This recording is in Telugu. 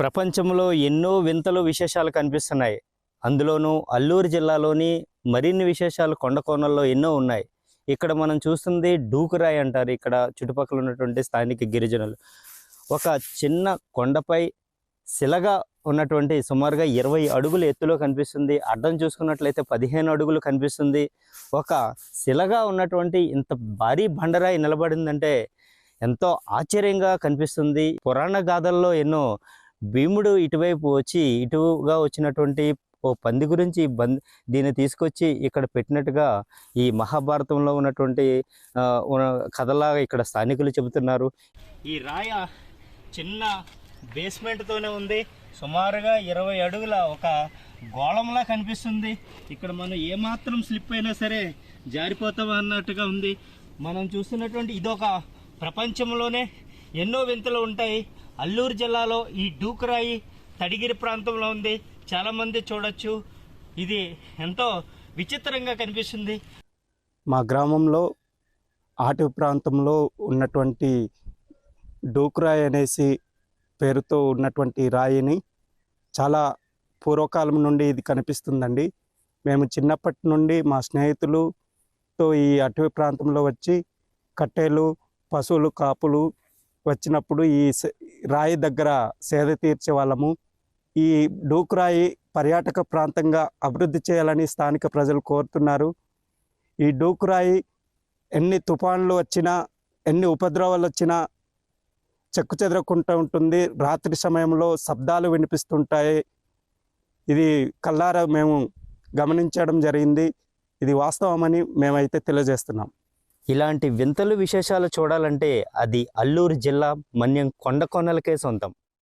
ప్రపంచంలో ఎన్నో వింతలు విశేషాలు కనిపిస్తున్నాయి. అందులోనూ అల్లూరు జిల్లాలోని మరిన్ని విశేషాలు కొండ కోణల్లో ఎన్నో ఉన్నాయి. ఇక్కడ మనం చూస్తుంది డూకురాయి అంటారు. ఇక్కడ చుట్టుపక్కల ఉన్నటువంటి స్థానిక గిరిజనులు ఒక చిన్న కొండపై శిలగా ఉన్నటువంటి సుమారుగా 20 అడుగుల ఎత్తులో కనిపిస్తుంది. అడ్డం చూసుకున్నట్లయితే 15 అడుగులు కనిపిస్తుంది. ఒక శిలగా ఉన్నటువంటి ఇంత భారీ బండరాయి నిలబడిందంటే ఎంతో ఆశ్చర్యంగా కనిపిస్తుంది. పురాణ గాథల్లో ఎన్నో భీముడు ఇటువైపు వచ్చి ఇటుగా వచ్చినటువంటి ఓ పంది గురించి దీన్ని తీసుకొచ్చి ఇక్కడ పెట్టినట్టుగా ఈ మహాభారతంలో ఉన్నటువంటి కథలాగా ఇక్కడ స్థానికులు చెబుతున్నారు. ఈ రాయ చిన్న బేస్మెంట్తోనే ఉంది. సుమారుగా 20 అడుగుల ఒక గోళంలా కనిపిస్తుంది. ఇక్కడ మనం ఏమాత్రం స్లిప్ అయినా సరే జారిపోతాం అన్నట్టుగా ఉంది. మనం చూస్తున్నటువంటి ఇదొక ప్రపంచంలోనే ఎన్నో వింతలు ఉంటాయి. అల్లూరు జిల్లాలో ఈ డూకురాయి తడిగిరి ప్రాంతంలో ఉంది. చాలామంది చూడొచ్చు. ఇది ఎంతో విచిత్రంగా కనిపిస్తుంది. మా గ్రామంలో ఆటవి ప్రాంతంలో ఉన్నటువంటి డూకురాయి అనేసి పేరుతో ఉన్నటువంటి రాయిని చాలా పూర్వకాలం నుండి ఇది కనిపిస్తుందండి. మేము చిన్నప్పటి నుండి మా స్నేహితులతో ఈ అటవీ ప్రాంతంలో వచ్చి కట్టెలు, పశువులు, కాపులు వచ్చినప్పుడు ఈ రాయి దగ్గర సేద తీర్చే వాళ్ళము. ఈ డూకురాయి పర్యాటక ప్రాంతంగా అభివృద్ధి చేయాలని స్థానిక ప్రజలు కోరుతున్నారు. ఈ డూకురాయి ఎన్ని తుఫాన్లు వచ్చినా, ఎన్ని ఉపద్రవాలు వచ్చినా చెక్కు చెదరకుండా ఉంటుంది. రాత్రి సమయంలో శబ్దాలు వినిపిస్తుంటాయి. ఇది కళ్ళారా మేము గమనించడం జరిగింది. ఇది వాస్తవమని మేమైతే తెలియజేస్తున్నాం. ఇలాంటి వింతలు విశేషాలు చూడాలంటే అది అల్లూరు జిల్లా మన్యం కొండ కొనలకే సొంతం.